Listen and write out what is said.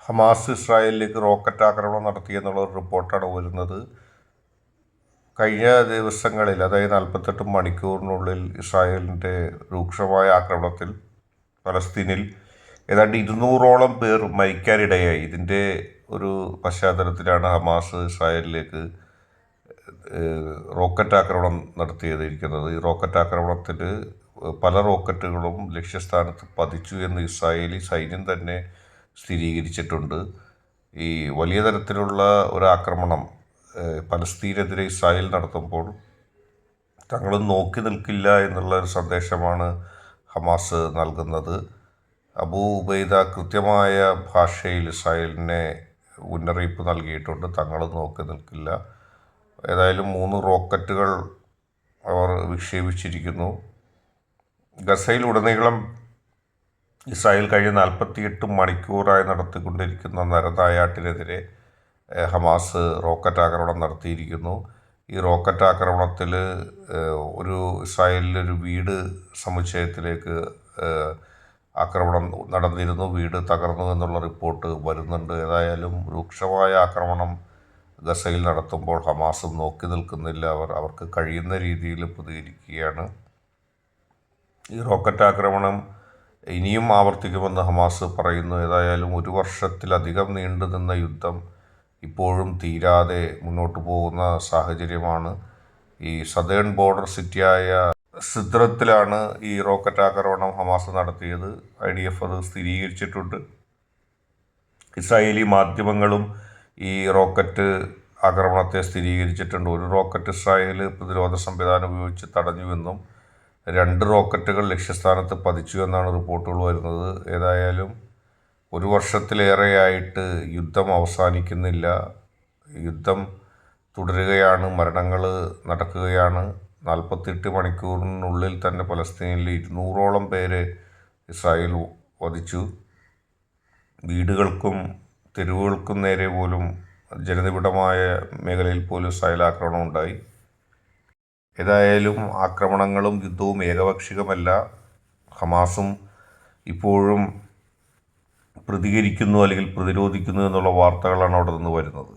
Hamas ഇസ്രായേലിലേക്ക് rocket ആക്രമണം നടത്തിയെന്നുള്ള ഒരു റിപ്പോർട്ടാണ് വരുന്നത്. കഴിഞ്ഞ ദിവസങ്ങളിൽ, അതായത് 48 മണിക്കൂറിനുള്ളിൽ ഇസ്രായേലിൻ്റെ രൂക്ഷമായ ആക്രമണത്തിൽ ഫലസ്തീനിൽ ഏതാണ്ട് 200ഓളം പേർ മരിക്കാനിടയായി. ഇതിൻ്റെ ഒരു പശ്ചാത്തലത്തിലാണ് ഹമാസ് ഇസ്രായേലിലേക്ക് റോക്കറ്റ് ആക്രമണം നടത്തിയിരിക്കുന്നത്. ഈ റോക്കറ്റ് ആക്രമണത്തിൽ പല റോക്കറ്റുകളും ലക്ഷ്യസ്ഥാനത്ത് പതിച്ചു എന്ന് ഇസ്രായേലി സൈന്യം തന്നെ സ്ഥിരീകരിച്ചിട്ടുണ്ട്. ഈ വലിയ തരത്തിലുള്ള ഒരാക്രമണം പലസ്തീനെതിരെ ഇസ്രായേൽ നടത്തുമ്പോൾ തങ്ങൾ നോക്കി നിൽക്കില്ല എന്നുള്ള ഒരു സന്ദേശമാണ് ഹമാസ് നൽകുന്നത്. അബൂ ഉബൈദ കൃത്യമായ ഭാഷയിൽ ഇസ്രായേലിനെ മുന്നറിയിപ്പ് നൽകിയിട്ടുണ്ട്, തങ്ങൾ നോക്കി നിൽക്കില്ല. ഏതായാലും 3 റോക്കറ്റുകൾ അവർ വിക്ഷേപിച്ചിരിക്കുന്നു. ഗസയിലുടനീളം ഇസ്രായേൽ കഴിഞ്ഞ 48 മണിക്കൂറായി നടത്തിക്കൊണ്ടിരിക്കുന്ന നരനായാട്ടിനെതിരെ ഹമാസ് റോക്കറ്റ് ആക്രമണം നടത്തിയിരിക്കുന്നു. ഈ റോക്കറ്റ് ആക്രമണത്തിൽ ഇസ്രായേലിലൊരു വീട് സമുച്ചയത്തിലേക്ക് ആക്രമണം നടന്നിരുന്നു. വീട് തകർന്നു എന്നുള്ള റിപ്പോർട്ട് വരുന്നുണ്ട്. ഏതായാലും രൂക്ഷമായ ആക്രമണം ഗസയിൽ നടത്തുമ്പോൾ ഹമാസ് നോക്കി നിൽക്കുന്നില്ല. അവർക്ക് കഴിയുന്ന രീതിയിൽ പ്രതികരിക്കുകയാണ്. ഈ റോക്കറ്റ് ആക്രമണം ഇനിയും ആവർത്തിക്കുമെന്ന് ഹമാസ് പറയുന്നു. ഏതായാലും 1 വർഷത്തിലധികം നീണ്ടു നിന്ന യുദ്ധം ഇപ്പോഴും തീരാതെ മുന്നോട്ട് പോകുന്ന സാഹചര്യമാണ്. ഈ സദേൺ ബോർഡർ സിറ്റിയായ സിദ്രത്തിലാണ് ഈ റോക്കറ്റ് ആക്രമണം ഹമാസ് നടത്തിയത്. IDF അത് സ്ഥിരീകരിച്ചിട്ടുണ്ട്. ഇസ്രായേലി മാധ്യമങ്ങളും ഈ റോക്കറ്റ് ആക്രമണത്തെ സ്ഥിരീകരിച്ചിട്ടുണ്ട്. ഒരു റോക്കറ്റ് ഇസ്രായേൽ പ്രതിരോധ സംവിധാനം ഉപയോഗിച്ച് തടഞ്ഞുവെന്നും 2 റോക്കറ്റുകൾ ലക്ഷ്യസ്ഥാനത്ത് പതിച്ചു എന്നാണ് റിപ്പോർട്ടുകൾ വരുന്നത്. ഏതായാലും 1 വർഷത്തിലേറെയായിട്ട് യുദ്ധം അവസാനിക്കുന്നില്ല. യുദ്ധം തുടരുകയാണ്, മരണങ്ങൾ നടക്കുകയാണ്. 48 മണിക്കൂറിനുള്ളിൽ തന്നെ പലസ്തീനിൽ 200ഓളം പേരെ ഇസ്രായേൽ വധിച്ചു. വീടുകൾക്കും തെരുവുകൾക്കും നേരെ പോലും, ജനനിബിഡമായ മേഖലയിൽ പോലും ഇസ്രായേൽ ആക്രമണം ഉണ്ടായി. ഏതായാലും ആക്രമണങ്ങളും യുദ്ധവും ഏകപക്ഷീയമല്ല. ഹമാസും ഇപ്പോഴും പ്രതികരിക്കുന്നു അല്ലെങ്കിൽ പ്രതിരോധിക്കുന്നു എന്നുള്ള വാർത്തകളാണ് അവിടെ നിന്ന് വരുന്നത്.